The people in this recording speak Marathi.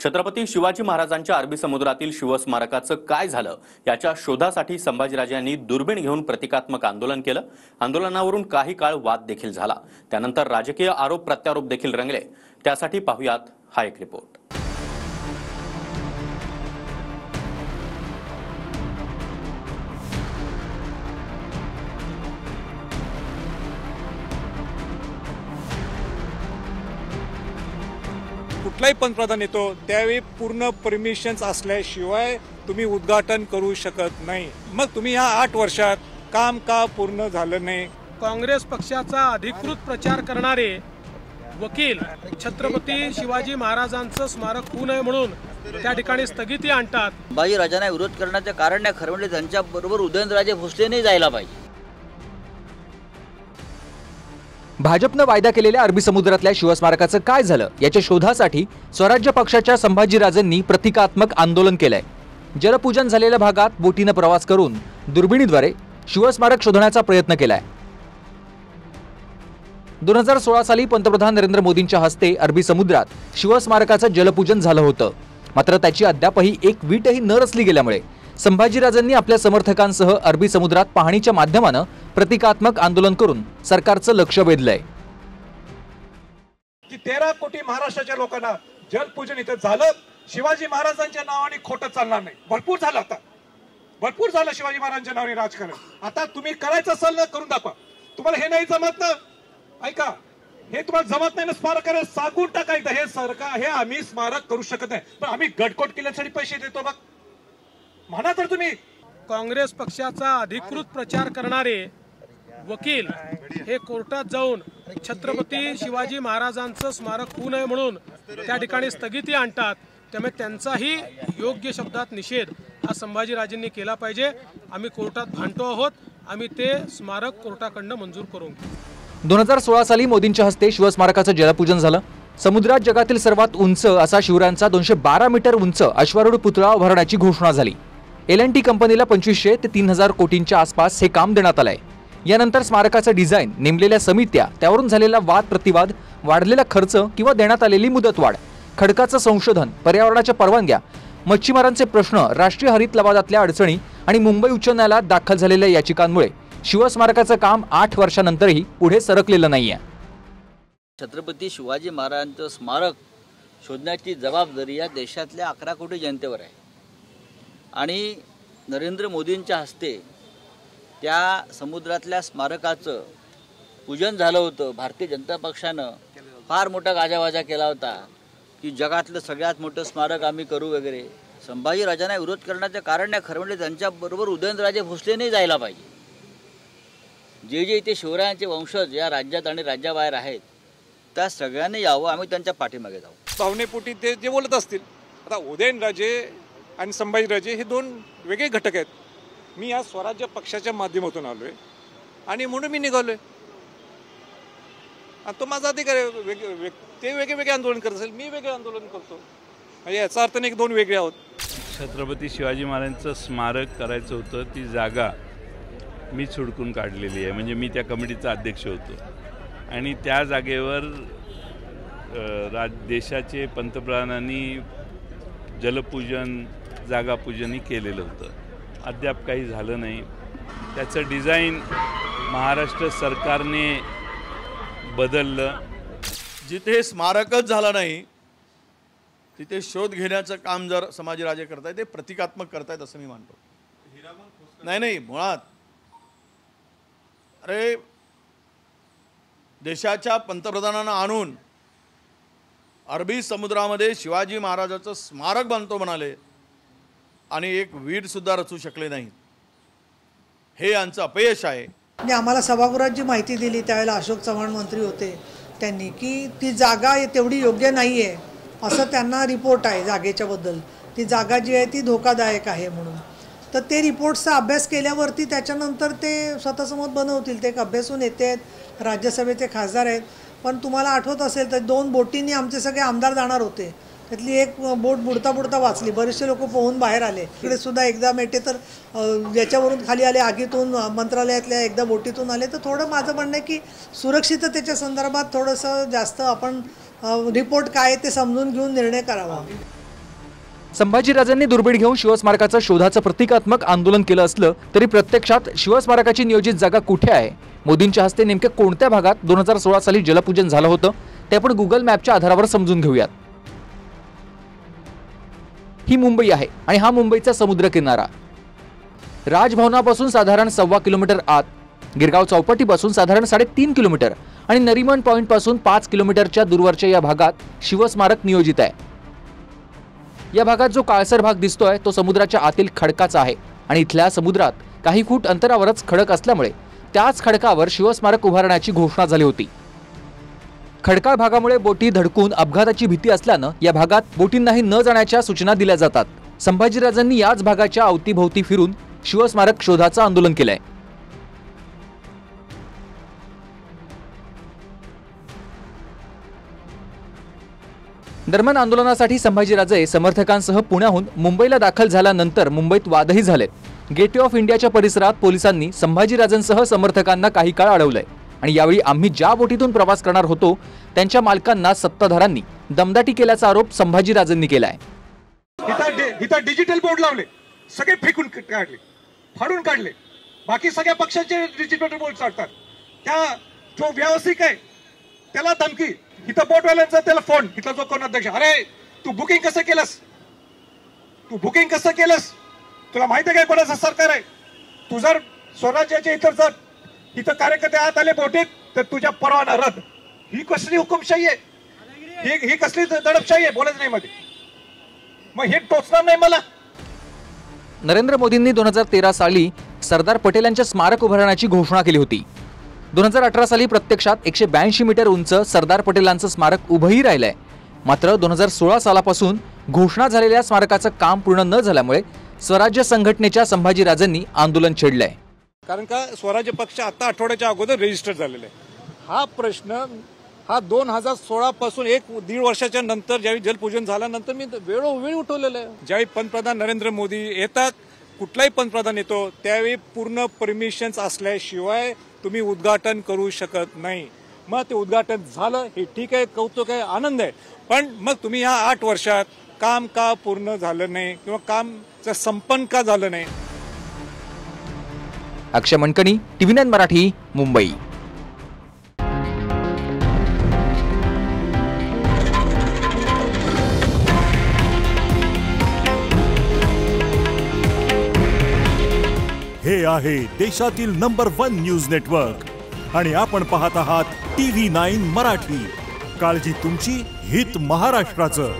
छत्रपती शिवाजी महाराजांच्या अरबी समुद्रातील शिवस्मारकाचं काय झालं याच्या शोधासाठी संभाजीराजांनी दुर्बीण घेऊन प्रतिकात्मक आंदोलन केलं। आंदोलनावरून काही काळ वाद देखील झाला। त्यानंतर राजकीय आरोप प्रत्यारोप देखील रंगले। त्यासाठी पाहूयात हा एक रिपोर्ट। कुठलाही पंतप्रधान येतो त्यावेळी पूर्ण परमिशन्स असल्याशिवाय तुम्ही उद्घाटन करू शकत नाही। मग तुम्ही या 8 वर्षात काम का पूर्ण झालं नाही? काँग्रेस पक्षाचा अधिकृत प्रचार करणारे वकील छत्रपती शिवाजी महाराजांचं स्मारक होऊ नये म्हणून त्या ठिकाणी स्थगिती आणतात। संभाजीराजांना विरोध करण्याचे कारण नाही, खरं म्हणजे त्यांच्या बरोबर उदयनराजे भोसले नाही जायला पाहिजे। भाजपनं वायदा केलेल्या अरबी समुद्रातल्या शिवस्मारकाचं काय झालं याच्या शोधासाठी स्वराज्य पक्षाच्या संभाजीराजांनी प्रतिकात्मक आंदोलन केलंय। जलपूजन झालेल्या भागात बोटीनं प्रवास करून दुर्बिणीद्वारे शिवस्मारक शोधण्याचा प्रयत्न केलाय। 2016 साली पंतप्रधान नरेंद्र मोदींच्या हस्ते अरबी समुद्रात शिवस्मारकाचं जलपूजन झालं होतं। मात्र त्याची अद्यापही एक वीटही न रचली गेल्यामुळे संभाजीराजांनी आपल्या समर्थकांसह अरबी समुद्रात पाहणीच्या माध्यमानं प्रतिकात्मक आंदोलन करून सरकारचं लक्ष वेधलंय। की 13 कोटी महाराष्ट्राच्या लोकांना जलपूजन इथे झालं, शिवाजी महाराजांच्या नावाने खोटं चालणार नाही। भरपूर झालं, आता भरपूर झालं शिवाजी महाराजांच्या नावाने राजकारण। आता तुम्ही करायचं असेल ना करून दाखवा। तुम्हाला हे नाही जमत ना, ऐका, हे तुम्हाला जमत नाही ना, स्मारकाला सांगून टाकायचं हे सरकार, हे आम्ही स्मारक करू शकत नाही, पण आम्ही गडकोट किल्ल्यासाठी पैसे देतो बघ, म्हणा तर तुम्ही। काँग्रेस पक्षाचा अधिकृत प्रचार करणारे वकील हे कोर्टात जाऊन छत्रपती शिवाजी महाराजांचं स्मारक होऊ नये म्हणून त्या ठिकाणी स्थगिती आणतात। त्यामुळे त्यांचाही योग्य शब्दात निषेध हा संभाजीराजांनी केला पाहिजे। आम्ही कोर्टात भांडतो आहोत, आम्ही ते स्मारक कोर्टाकडनं मंजूर करू। 2016 साली मोदींच्या हस्ते शिवस्मारकाचं जलपूजन झालं। समुद्रात जगातील सर्वात उंच असा शिवरायांचा 212 मीटर उंच अश्वारूढ पुतळा उभारण्याची घोषणा झाली। L&T कंपनीला 2500 ते 3000 कोटींच्या आसपास हे काम देण्यात आलंय। यानंतर स्मारकाचं डिझाईन, नेमलेल्या समित्या, त्यावरून झालेला वाद प्रतिवाद, वाढलेला खर्च किंवा देण्यात आलेली मुदतवाढ, खडकाचं संशोधन, पर्यावरणाच्या परवानग्या, मच्छीमारांचे प्रश्न, राष्ट्रीय हरित लवादातल्या अडचणी आणि मुंबई उच्च न्यायालयात दाखल झालेल्या याचिकांमुळे शिवस्मारकाचं काम 8 वर्षांनंतरही पुढे सरकलेलं नाहीये। छत्रपती शिवाजी महाराजांचं स्मारक शोधण्याची जबाबदारी या देशातल्या 11 कोटी जनतेवर आहे आणि नरेंद्र मोदींच्या हस्ते त्या समुद्रातल्या स्मारकाचं पूजन झालं होतं। भारतीय जनता पक्षानं फार मोठा गाजावाजा केला होता की जगातलं सगळ्यात मोठं स्मारक आम्ही करू वगैरे। संभाजीराजांना विरोध करण्याचं कारण नाही, खरं म्हणजे त्यांच्या बरोबर उदयनराजे भोसले नाही जायला पाहिजे। जे इथे शिवरायांचे वंशज या राज्यात आणि राज्याबाहेर आहेत त्या सगळ्यांनी यावं, आम्ही त्यांच्या पाठीमागे जाऊ। भावनेपोटी ते जे बोलत असतील, आता उदयनराजे आणि संभाजीराजे हे 2 वेगळे घटक आहेत। मी या स्वराज्य पक्षाच्या माध्यमातून आलोय आणि म्हणून मी निघालोय, आणि तो माझा अधिकार आहे। ते वेगळे आंदोलन करत असेल, मी वेगळे आंदोलन करतो, म्हणजे याचा अर्थ नाही की 2 वेगळे आहोत। छत्रपती शिवाजी महाराजांचं स्मारक करायचं होतं, ती जागा मी हुडकून काढलेली आहे। म्हणजे मी त्या कमिटीचा अध्यक्ष होतो आणि त्या जागेवर देशाचे पंतप्रधानांनी जलपूजन, जागापूजनही केलेलं होतं। अद्याप काही झालं नाही। त्याचं डिझाईन महाराष्ट्र सरकारने बदललं। जिथे स्मारकच झालं नाही तिथे शोध घेण्याचं काम जर संभाजीराजे करतायत, ते प्रतिकात्मक करतायत असं मी मानतो। नाही, मुळात अरे देशाच्या पंतप्रधानांना आणून अरबी समुद्रामध्ये शिवाजी महाराजाचं स्मारक बांधतो म्हणाले आणि एक वीट सुद्धा रचू शकले नाही, हे यांचं अपयश आहे। आम्हाला सभागृहात जी माहिती दिली त्यावेळेला अशोक चव्हाण मंत्री होते, त्यांनी की ती जागा तेवढी योग्य नाही आहे असं त्यांना रिपोर्ट आहे जागेच्या बद्दल। ती जागा जी आहे ती धोकादायक आहे म्हणून। तर ते रिपोर्ट्सचा अभ्यास केल्यावरती त्याच्यानंतर ते स्वतःचं मत बनवतील। ते एक अभ्यासून येते आहेत, राज्यसभेचे खासदार आहेत। पण तुम्हाला आठवत असेल तर 2 बोटींनी आमचे सगळे आमदार जाणार होते, त्यातली एक बोट बुडता वाचली। बरेचसे लोक पोहून बाहेर आले। इकडे सुद्धा एकदा मेटे तर याच्यावरून खाली आले, आगीतून, मंत्रालयातल्या एकदा बोटीतून आले। तर थोडं माझं म्हणणं आहे की सुरक्षिततेच्या संदर्भात थोडंसं जास्त आपण रिपोर्ट काय ते समजून घेऊन निर्णय करावा। संभाजीराजांनी दुर्बीण घेऊन शिवस्मारकाचं शोधाचं प्रतिकात्मक आंदोलन केलं असलं तरी प्रत्यक्षात शिवस्मारकाची नियोजित जागा कुठे आहे, मोदींच्या हस्ते नेमक्या कोणत्या भागात 2016 साली जलपूजन झालं होतं ते आपण गुगल मॅपच्या आधारावर समजून घेऊयात. ही मुंबई आहे आणि हा मुंबईचा समुद्र किनारा. राजभवनापासून साधारण 1.25 किलोमीटर आत, गिरगाव चौपाटीपासून साधारण 3.5 किलोमीटर आणि नरिमन पॉइंट पासून 5 किलोमीटरच्या दूरवरच्या या भागात शिवस्मारक नियोजित आहे. या भागात जो काळसर भाग दिसतोय तो समुद्राच्या आतील खडकाचा आहे आणि इथल्या समुद्रात काही फूट अंतरावरच खडक असल्यामुळे त्याच खडकावर शिवस्मारक उभारण्याची घोषणा झाली होती. खडकाळ भागामुळे बोटी धडकून अपघाताची भीती असल्यानं या भागात बोटींनाही न जाण्याच्या सूचना दिल्या जातात. संभाजीराजांनी याच भागाच्या अवतीभोवती फिरून शिवस्मारक शोधाचं आंदोलन केलंय. दरम्यान आंदोलनासाठी संभाजीराजे समर्थकांसह पुण्याहून मुंबईला दाखल झाल्यानंतर मुंबईत वादही झाले. गेटवे ऑफ इंडियाच्या परिसरात पोलिसांनी संभाजीराजांसह समर्थकांना काही काळ अडवलंय आणि यावेळी आम्ही ज्या बोटीतून प्रवास करणार होतो त्यांच्या मालकांना सत्ताधाऱ्यांनी दमदाटी केल्याचा आरोप संभाजीराजांनी केलाय. इथं डिजिटल बोर्ड लावले, सगळे फेकून काढले, फाडून काढले. बाकी सगळ्या पक्षांचे डिजिटल बोर्ड चालतात. त्या जो व्यावसायिक आहे त्याला धमकी, इथं बोटवाल्यांचा त्याला फोन, इथला जो कोण अध्यक्ष, अरे तू बुकिंग कसं केलंस, तू बुकिंग कसं केलंस, तुला माहिती आहे काय कोणाचं सरकार आहे, तू जर स्वराज्याच्या इथं कार्यकर्ते आत आले बोटीत तर तुझ्या परवाना रद्द. ही कसली हुकुमशाही आहे, ही कसली दडपशाही आहे, बोलायचं नाही मध्ये. मग हे टोचणार नाही मला. नरेंद्र मोदींनी 2013 साली सरदार पटेल यांच्या स्मारक उभारण्याची घोषणा केली होती. 2018 साली प्रत्यक्षात 182 मीटर उंच सरदार पटेलांचं स्मारक उभंही राहिलंय. मात्र 2016 सालापासून घोषणा झालेल्या स्मारकाचं काम पूर्ण न झाल्यामुळे स्वराज्य संघटनेच्या संभाजीराजांनी आंदोलन छेडलंय. कारण का स्वराज्य पक्ष आता आठवड्याच्या अगोदर रजिस्टर झालेला आहे. हा प्रश्न हा 2016 पासून 1-1.5 वर्षाच्या नंतर ज्यावेळी जलपूजन झाल्यानंतर मी वेळोवेळी उठवलेलं आहे. ज्यावेळी पंतप्रधान नरेंद्र मोदी येतात, कुठलाही पंतप्रधान येतो त्यावेळी पूर्ण परमिशन्स असल्याशिवाय तुम्ही उद्घाटन करू शकत नाही. मग ते उद्घाटन झालं, हे ठीक आहे, कौतुक आहे, आनंद आहे. पण मग तुम्ही ह्या 8 वर्षात काम का पूर्ण झालं नाही किंवा कामचं संपन्न का झालं नाही. अक्षय मणकणी, TV9 मराठी, मुंबई. हे आहे देशातील नंबर 1 न्यूज नेटवर्क आणि आपण पाहत आहात TV9 मराठी. काळजी तुमची, हित महाराष्ट्राचं.